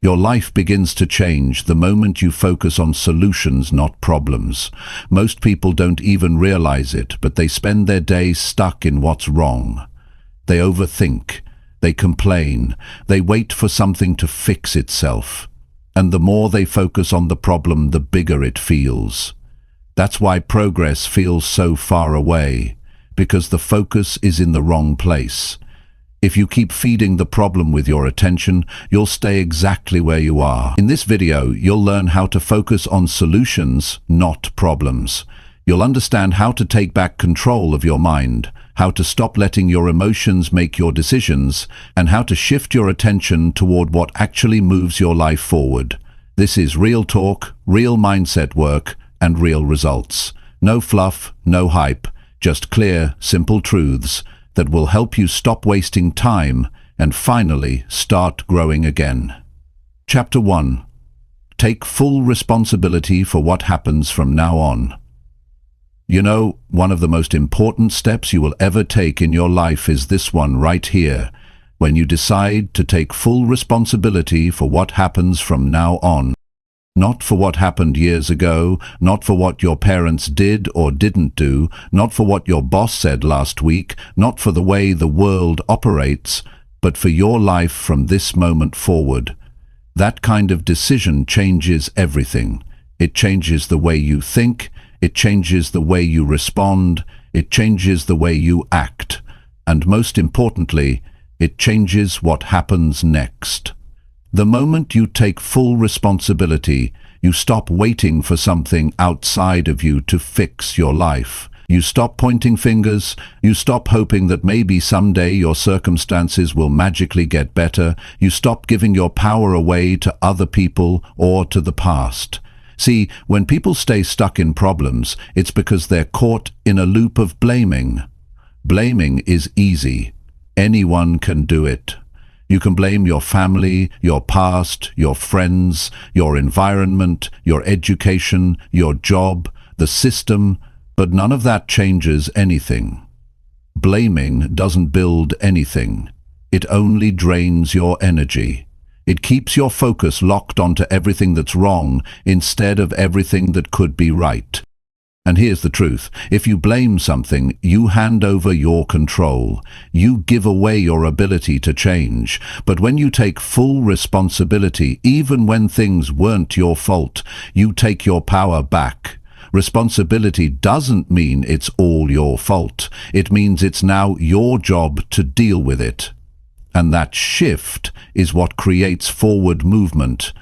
Your life begins to change the moment you focus on solutions, not problems. Most people don't even realize it, but they spend their days stuck in what's wrong. They overthink, they complain, they wait for something to fix itself. And the more they focus on the problem, the bigger it feels. That's why progress feels so far away, because the focus is in the wrong place. If you keep feeding the problem with your attention, you'll stay exactly where you are. In this video, you'll learn how to focus on solutions, not problems. You'll understand how to take back control of your mind, how to stop letting your emotions make your decisions, and how to shift your attention toward what actually moves your life forward. This is real talk, real mindset work, and real results. No fluff, no hype, just clear, simple truths that will help you stop wasting time and finally start growing again. Chapter 1. Take full responsibility for what happens from now on. You know, one of the most important steps you will ever take in your life is this one right here, when you decide to take full responsibility for what happens from now on. Not for what happened years ago, not for what your parents did or didn't do, not for what your boss said last week, not for the way the world operates, but for your life from this moment forward. That kind of decision changes everything. It changes the way you think, it changes the way you respond, it changes the way you act, and most importantly, it changes what happens next. The moment you take full responsibility, you stop waiting for something outside of you to fix your life. You stop pointing fingers, you stop hoping that maybe someday your circumstances will magically get better, you stop giving your power away to other people or to the past. See, when people stay stuck in problems, it's because they're caught in a loop of blaming. Blaming is easy. Anyone can do it. You can blame your family, your past, your friends, your environment, your education, your job, the system, but none of that changes anything. Blaming doesn't build anything. It only drains your energy. It keeps your focus locked onto everything that's wrong instead of everything that could be right. And here's the truth. If you blame something, you hand over your control. You give away your ability to change. But when you take full responsibility, even when things weren't your fault, you take your power back. Responsibility doesn't mean it's all your fault. It means it's now your job to deal with it. And that shift is what creates forward movement.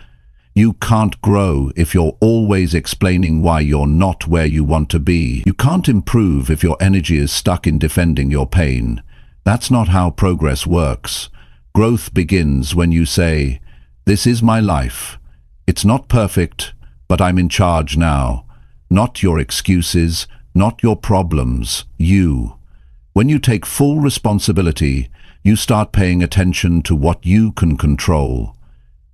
You can't grow if you're always explaining why you're not where you want to be. You can't improve if your energy is stuck in defending your pain. That's not how progress works. Growth begins when you say, "This is my life. It's not perfect, but I'm in charge now." Not your excuses, not your problems, you. When you take full responsibility, you start paying attention to what you can control.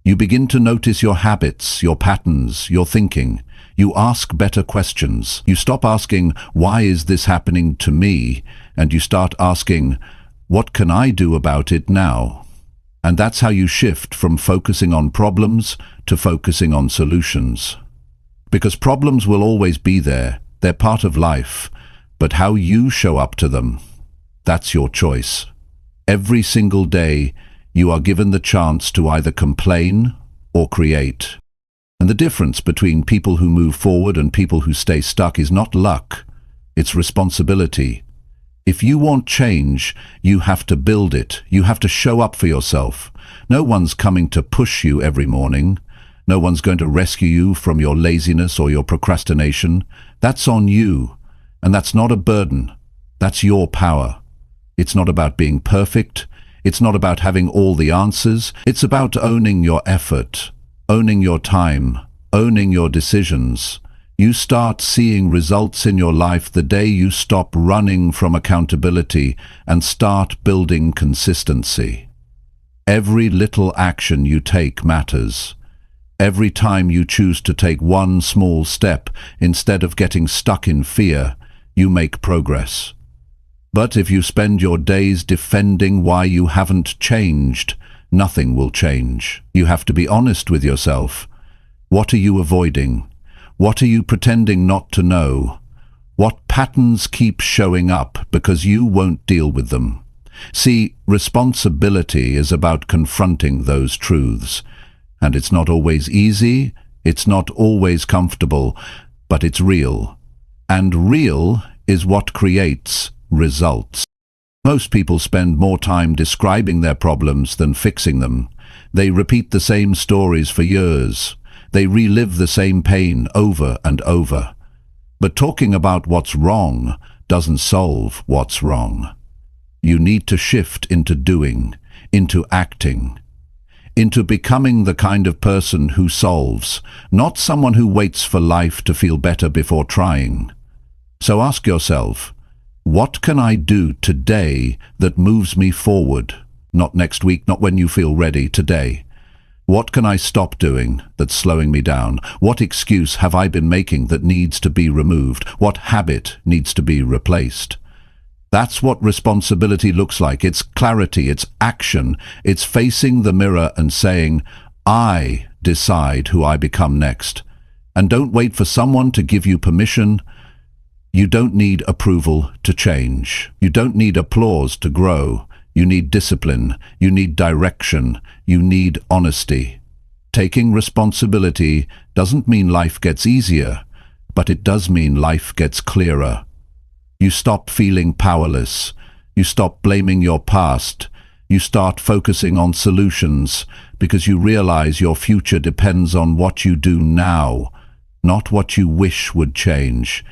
You begin to notice your habits, your patterns, your thinking. You ask better questions. You stop asking, "Why is this happening to me?" And you start asking, "What can I do about it now?" And that's how you shift from focusing on problems to focusing on solutions. Because problems will always be there. They're part of life. But how you show up to them, that's your choice. Every single day, you are given the chance to either complain or create. And the difference between people who move forward and people who stay stuck is not luck, it's responsibility. If you want change, you have to build it. You have to show up for yourself. No one's coming to push you every morning. No one's going to rescue you from your laziness or your procrastination. That's on you. And that's not a burden. That's your power. It's not about being perfect. It's not about having all the answers. It's about owning your effort, owning your time, owning your decisions. You start seeing results in your life the day you stop running from accountability and start building consistency. Every little action you take matters. Every time you choose to take one small step instead of getting stuck in fear, you make progress. But if you spend your days defending why you haven't changed, nothing will change. You have to be honest with yourself. What are you avoiding? What are you pretending not to know? What patterns keep showing up because you won't deal with them? See, responsibility is about confronting those truths. And it's not always easy, it's not always comfortable, but it's real. And real is what creates results. Most people spend more time describing their problems than fixing them. They repeat the same stories for years. They relive the same pain over and over. But talking about what's wrong doesn't solve what's wrong. You need to shift into doing, into acting, into becoming the kind of person who solves, not someone who waits for life to feel better before trying. So ask yourself, what can I do today that moves me forward? Not next week, not when you feel ready, today. What can I stop doing that's slowing me down? What excuse have I been making that needs to be removed? What habit needs to be replaced? That's what responsibility looks like. It's clarity, it's action, it's facing the mirror and saying, I decide who I become next. And don't wait for someone to give you permission. You don't need approval to change. You don't need applause to grow. You need discipline. You need direction. You need honesty. Taking responsibility doesn't mean life gets easier, but it does mean life gets clearer. You stop feeling powerless. You stop blaming your past. You start focusing on solutions because you realize your future depends on what you do now, not what you wish would change.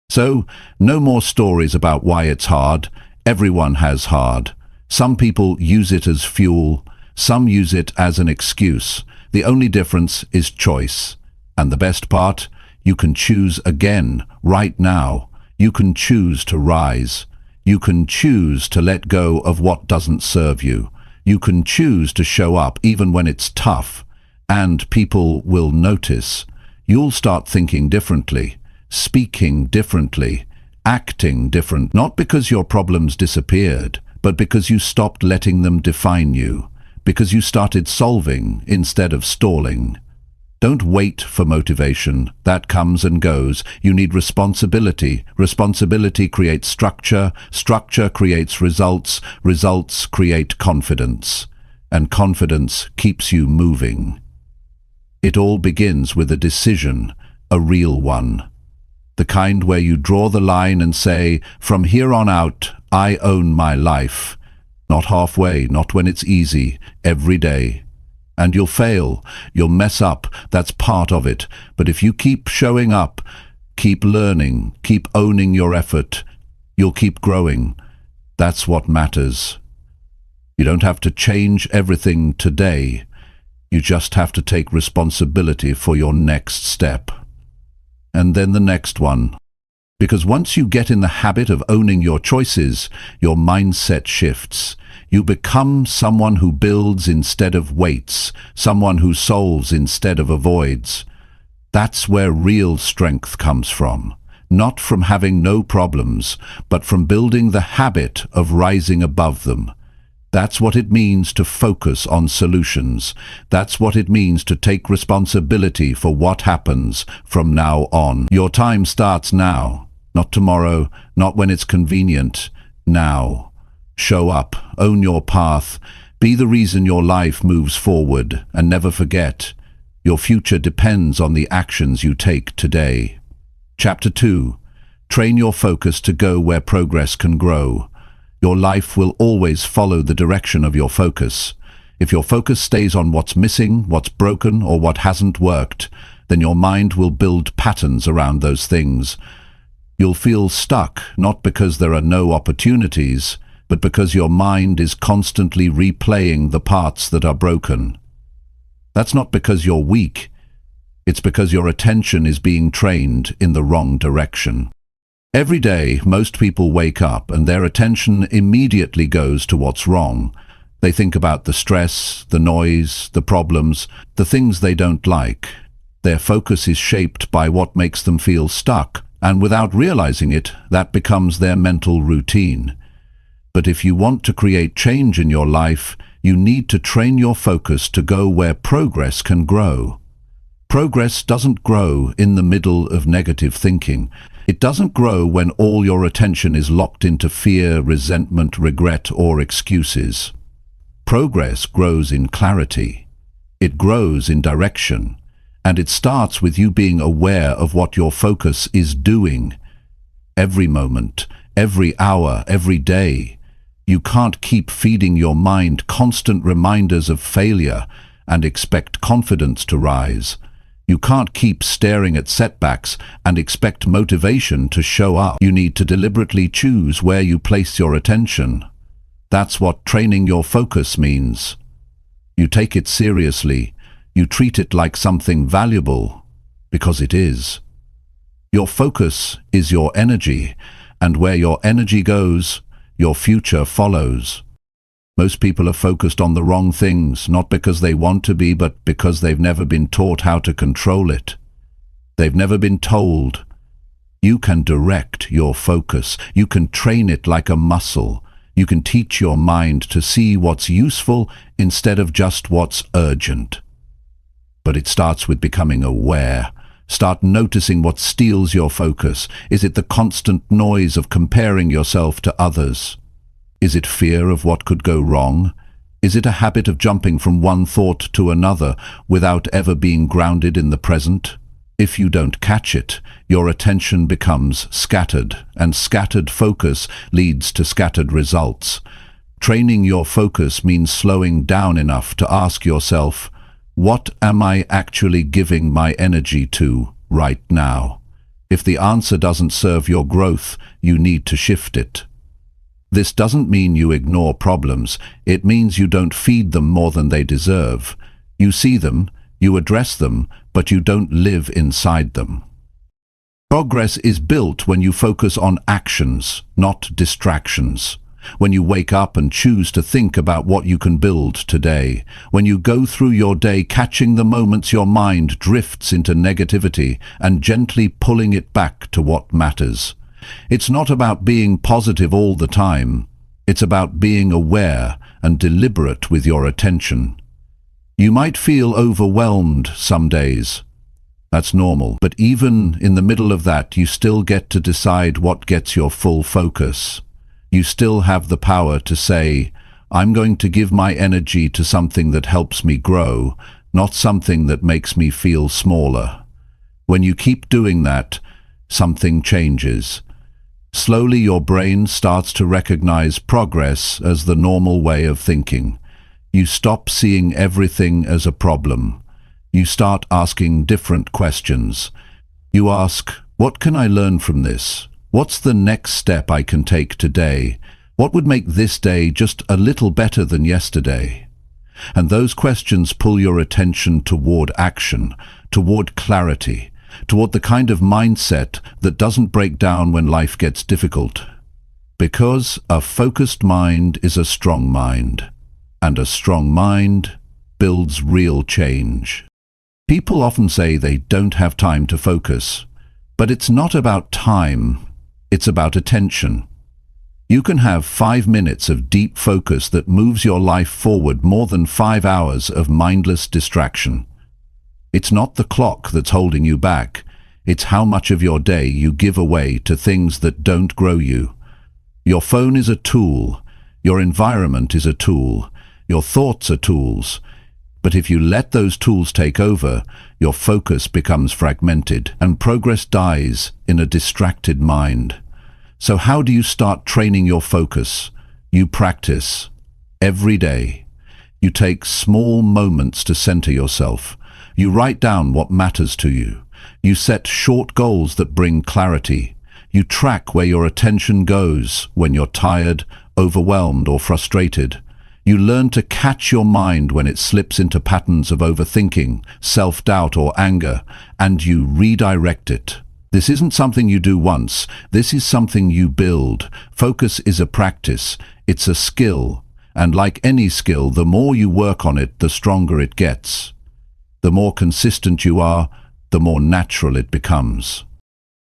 So, no more stories about why it's hard. Everyone has hard. Some people use it as fuel. Some use it as an excuse. The only difference is choice. And the best part, you can choose again, right now. You can choose to rise. You can choose to let go of what doesn't serve you. You can choose to show up even when it's tough. And people will notice. You'll start thinking differently, speaking differently, acting different, not because your problems disappeared, but because you stopped letting them define you, because you started solving instead of stalling. Don't wait for motivation. That comes and goes. You need responsibility. Responsibility creates structure. Structure creates results. Results create confidence. And confidence keeps you moving. It all begins with a decision, a real one. The kind where you draw the line and say, from here on out, I own my life. Not halfway, not when it's easy, every day. And you'll fail, you'll mess up, that's part of it. But if you keep showing up, keep learning, keep owning your effort, you'll keep growing. That's what matters. You don't have to change everything today. You just have to take responsibility for your next step. And then the next one. Because once you get in the habit of owning your choices, your mindset shifts. You become someone who builds instead of waits, someone who solves instead of avoids. That's where real strength comes from. Not from having no problems, but from building the habit of rising above them. That's what it means to focus on solutions. That's what it means to take responsibility for what happens from now on. Your time starts now. Not tomorrow, not when it's convenient. Now. Show up, own your path, be the reason your life moves forward, and never forget, your future depends on the actions you take today. Chapter 2. Train your focus to go where progress can grow. Your life will always follow the direction of your focus. If your focus stays on what's missing, what's broken, or what hasn't worked, then your mind will build patterns around those things. You'll feel stuck, not because there are no opportunities, but because your mind is constantly replaying the parts that are broken. That's not because you're weak. It's because your attention is being trained in the wrong direction. Every day, most people wake up and their attention immediately goes to what's wrong. They think about the stress, the noise, the problems, the things they don't like. Their focus is shaped by what makes them feel stuck, and without realizing it, that becomes their mental routine. But if you want to create change in your life, You need to train your focus to go where progress can grow. Progress doesn't grow in the middle of negative thinking. It doesn't grow when all your attention is locked into fear, resentment, regret, or excuses. Progress grows in clarity. It grows in direction. And it starts with you being aware of what your focus is doing. Every moment, every hour, every day. You can't keep feeding your mind constant reminders of failure and expect confidence to rise. You can't keep staring at setbacks and expect motivation to show up. You need to deliberately choose where you place your attention. That's what training your focus means. You take it seriously. You treat it like something valuable, because it is. Your focus is your energy, and where your energy goes, your future follows. Most people are focused on the wrong things, not because they want to be, but because they've never been taught how to control it. They've never been told. You can direct your focus. You can train it like a muscle. You can teach your mind to see what's useful instead of just what's urgent. But it starts with becoming aware. Start noticing what steals your focus. Is it the constant noise of comparing yourself to others? Is it fear of what could go wrong? Is it a habit of jumping from one thought to another without ever being grounded in the present? If you don't catch it, your attention becomes scattered, and scattered focus leads to scattered results. Training your focus means slowing down enough to ask yourself, what am I actually giving my energy to right now? If the answer doesn't serve your growth, you need to shift it. This doesn't mean you ignore problems. It means you don't feed them more than they deserve. You see them, you address them, but you don't live inside them. Progress is built when you focus on actions, not distractions. When you wake up and choose to think about what you can build today. When you go through your day catching the moments your mind drifts into negativity and gently pulling it back to what matters. It's not about being positive all the time. It's about being aware and deliberate with your attention. You might feel overwhelmed some days. That's normal, but even in the middle of that, you still get to decide what gets your full focus. You still have the power to say, I'm going to give my energy to something that helps me grow, not something that makes me feel smaller. When you keep doing that, something changes. Slowly your brain starts to recognize progress as the normal way of thinking. You stop seeing everything as a problem. You start asking different questions. You ask, what can I learn from this? What's the next step I can take today? What would make this day just a little better than yesterday? And those questions pull your attention toward action, toward clarity, toward the kind of mindset that doesn't break down when life gets difficult. Because a focused mind is a strong mind, and a strong mind builds real change. People often say they don't have time to focus, but it's not about time. It's about attention. You can have 5 minutes of deep focus that moves your life forward more than 5 hours of mindless distraction. It's not the clock that's holding you back. It's how much of your day you give away to things that don't grow you. Your phone is a tool. Your environment is a tool. Your thoughts are tools. But if you let those tools take over, your focus becomes fragmented and progress dies in a distracted mind. So how do you start training your focus? You practice every day. You take small moments to center yourself. You write down what matters to you. You set short goals that bring clarity. You track where your attention goes when you're tired, overwhelmed, or frustrated. You learn to catch your mind when it slips into patterns of overthinking, self-doubt, or anger, and you redirect it. This isn't something you do once. This is something you build. Focus is a practice. It's a skill. And like any skill, the more you work on it, the stronger it gets. The more consistent you are, the more natural it becomes.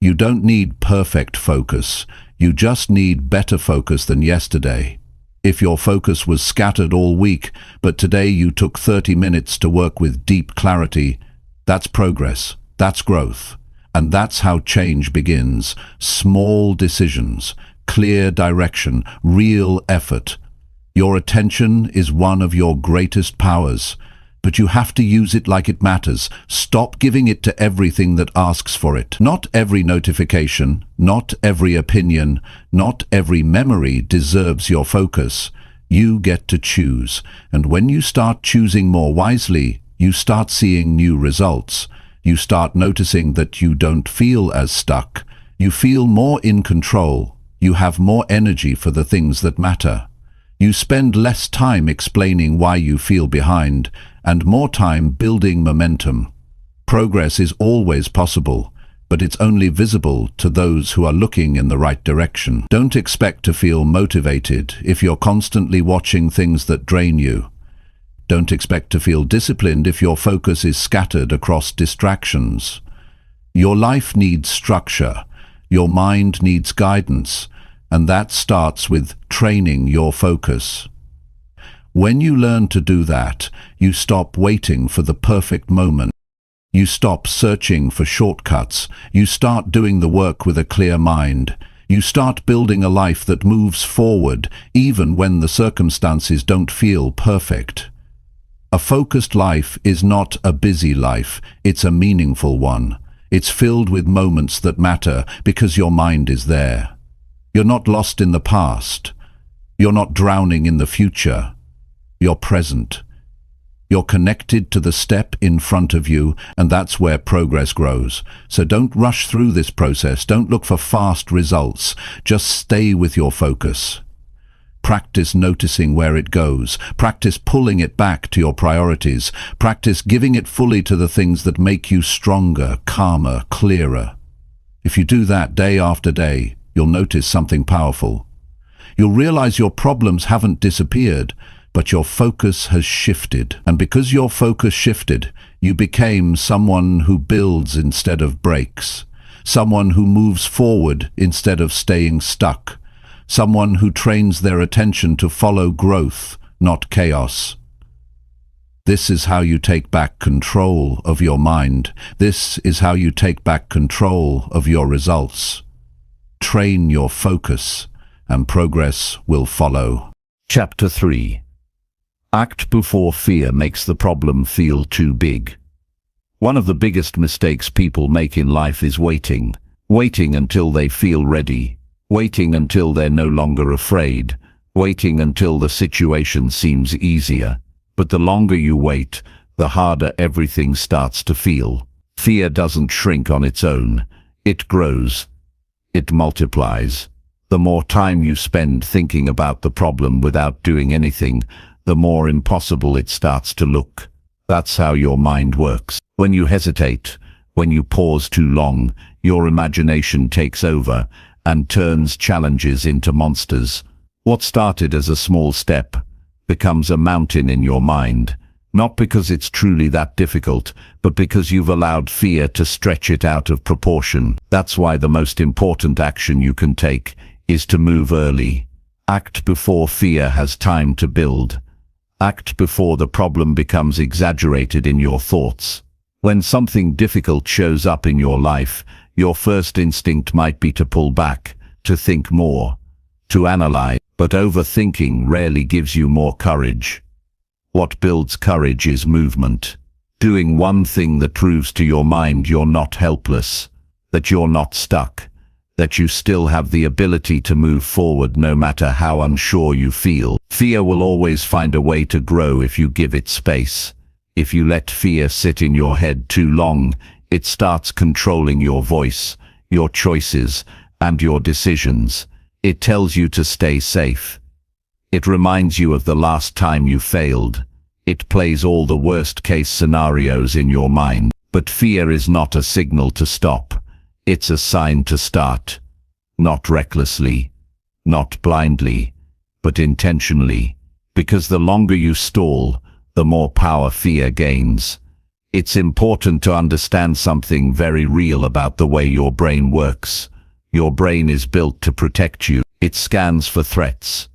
You don't need perfect focus. You just need better focus than yesterday. If your focus was scattered all week, but today you took 30 minutes to work with deep clarity, that's progress, that's growth. And that's how change begins. Small decisions, clear direction, real effort. Your attention is one of your greatest powers, but you have to use it like it matters. Stop giving it to everything that asks for it. Not every notification, not every opinion, not every memory deserves your focus. You get to choose, and when you start choosing more wisely, you start seeing new results. You start noticing that you don't feel as stuck. You feel more in control. You have more energy for the things that matter. You spend less time explaining why you feel behind, and more time building momentum. Progress is always possible, but it's only visible to those who are looking in the right direction. Don't expect to feel motivated if you're constantly watching things that drain you. Don't expect to feel disciplined if your focus is scattered across distractions. Your life needs structure. Your mind needs guidance, and that starts with training your focus. When you learn to do that, you stop waiting for the perfect moment. You stop searching for shortcuts. You start doing the work with a clear mind. You start building a life that moves forward, even when the circumstances don't feel perfect. A focused life is not a busy life, it's a meaningful one. It's filled with moments that matter because your mind is there. You're not lost in the past. You're not drowning in the future. You're present. You're connected to the step in front of you, and that's where progress grows. So don't rush through this process. Don't look for fast results. Just stay with your focus. Practice noticing where it goes. Practice pulling it back to your priorities. Practice giving it fully to the things that make you stronger, calmer, clearer. If you do that day after day, you'll notice something powerful. You'll realize your problems haven't disappeared, but your focus has shifted. And because your focus shifted, you became someone who builds instead of breaks. Someone who moves forward instead of staying stuck. Someone who trains their attention to follow growth, not chaos. This is how you take back control of your mind. This is how you take back control of your results. Train your focus, and progress will follow. Chapter 3. Act before fear makes the problem feel too big. One of the biggest mistakes people make in life is waiting. Waiting until they feel ready. Waiting until they're no longer afraid. Waiting until the situation seems easier. But the longer you wait, the harder everything starts to feel. Fear doesn't shrink on its own. It grows. It multiplies. The more time you spend thinking about the problem without doing anything, the more impossible it starts to look. That's how your mind works. When you hesitate, when you pause too long, your imagination takes over and turns challenges into monsters. What started as a small step becomes a mountain in your mind, not because it's truly that difficult, but because you've allowed fear to stretch it out of proportion. That's why the most important action you can take is to move early. Act before fear has time to build. Act before the problem becomes exaggerated in your thoughts. When something difficult shows up in your life, your first instinct might be to pull back, to think more, to analyze, but overthinking rarely gives you more courage. What builds courage is movement. Doing one thing that proves to your mind you're not helpless, that you're not stuck, that you still have the ability to move forward no matter how unsure you feel. Fear will always find a way to grow if you give it space. If you let fear sit in your head too long, it starts controlling your voice, your choices, and your decisions. It tells you to stay safe. It reminds you of the last time you failed. It plays all the worst-case scenarios in your mind. But fear is not a signal to stop. It's a sign to start. Not recklessly, not blindly, but intentionally. Because the longer you stall, the more power fear gains. It's important to understand something very real about the way your brain works. Your brain is built to protect you. It scans for threats.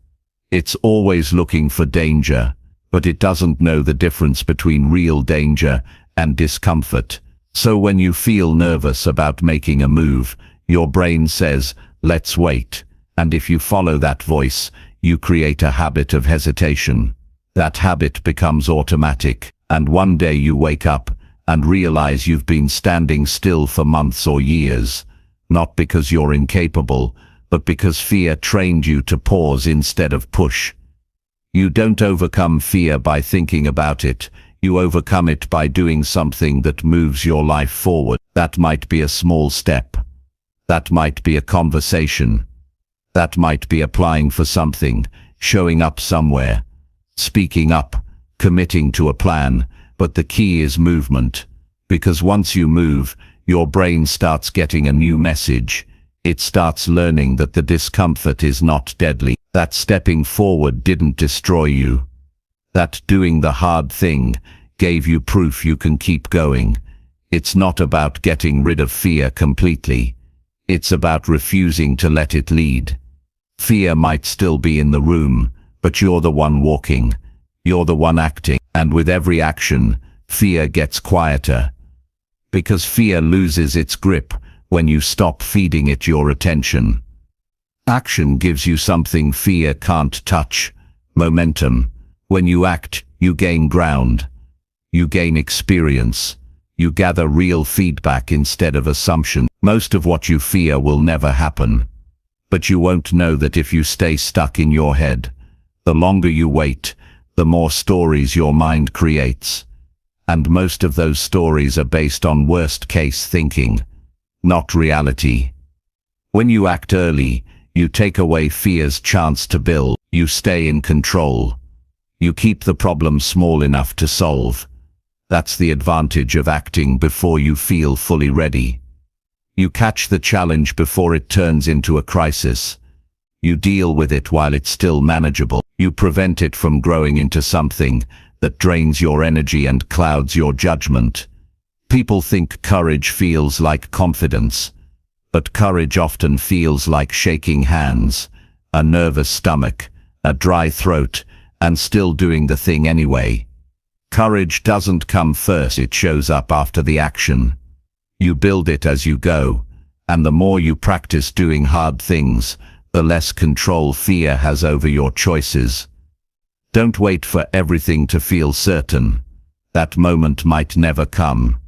It's always looking for danger, but it doesn't know the difference between real danger and discomfort. So when you feel nervous about making a move, your brain says, "Let's wait." And if you follow that voice, you create a habit of hesitation. That habit becomes automatic, and one day you wake up and realize you've been standing still for months or years, not because you're incapable, but because fear trained you to pause instead of push. You don't overcome fear by thinking about it. You overcome it by doing something that moves your life forward. That might be a small step. That might be a conversation. That might be applying for something, showing up somewhere, speaking up, committing to a plan. But the key is movement. Because once you move, your brain starts getting a new message. It starts learning that the discomfort is not deadly. That stepping forward didn't destroy you. That doing the hard thing gave you proof you can keep going. It's not about getting rid of fear completely. It's about refusing to let it lead. Fear might still be in the room, but you're the one walking. You're the one acting. And with every action, fear gets quieter. Because fear loses its grip when you stop feeding it your attention. Action gives you something fear can't touch: momentum. When you act, you gain ground. You gain experience. You gather real feedback instead of assumption. Most of what you fear will never happen. But you won't know that if you stay stuck in your head. The longer you wait, the more stories your mind creates. And most of those stories are based on worst-case thinking, not reality. When you act early, you take away fear's chance to build. You stay in control. You keep the problem small enough to solve. That's the advantage of acting before you feel fully ready. You catch the challenge before it turns into a crisis. You deal with it while it's still manageable. You prevent it from growing into something that drains your energy and clouds your judgment. People think courage feels like confidence, but courage often feels like shaking hands, a nervous stomach, a dry throat, and still doing the thing anyway. Courage doesn't come first, it shows up after the action. You build it as you go, and the more you practice doing hard things, the less control fear has over your choices. Don't wait for everything to feel certain. That moment might never come.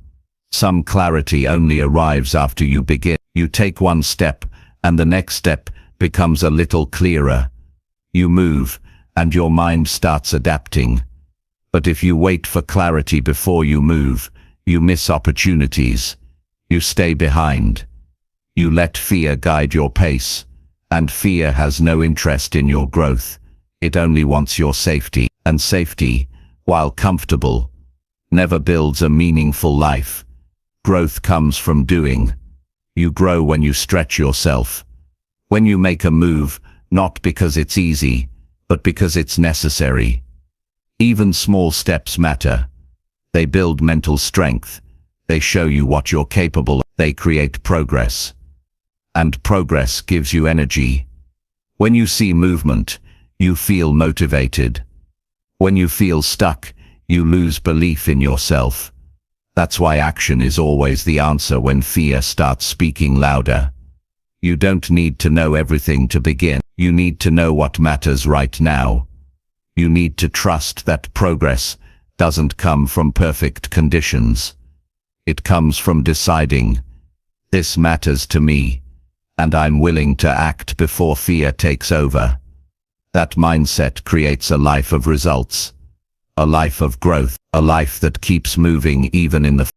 Some clarity only arrives after you begin. You take one step, and the next step becomes a little clearer. You move, and your mind starts adapting. But if you wait for clarity before you move, you miss opportunities. You stay behind. You let fear guide your pace, and fear has no interest in your growth. It only wants your safety, and safety, while comfortable, never builds a meaningful life. Growth comes from doing. You grow when you stretch yourself. When you make a move, not because it's easy, but because it's necessary. Even small steps matter. They build mental strength. They show you what you're capable of. They create progress. And progress gives you energy. When you see movement, you feel motivated. When you feel stuck, you lose belief in yourself. That's why action is always the answer when fear starts speaking louder. You don't need to know everything to begin. You need to know what matters right now. You need to trust that progress doesn't come from perfect conditions. It comes from deciding, this matters to me, and I'm willing to act before fear takes over. That mindset creates a life of results, a life of growth, a life that keeps moving even in the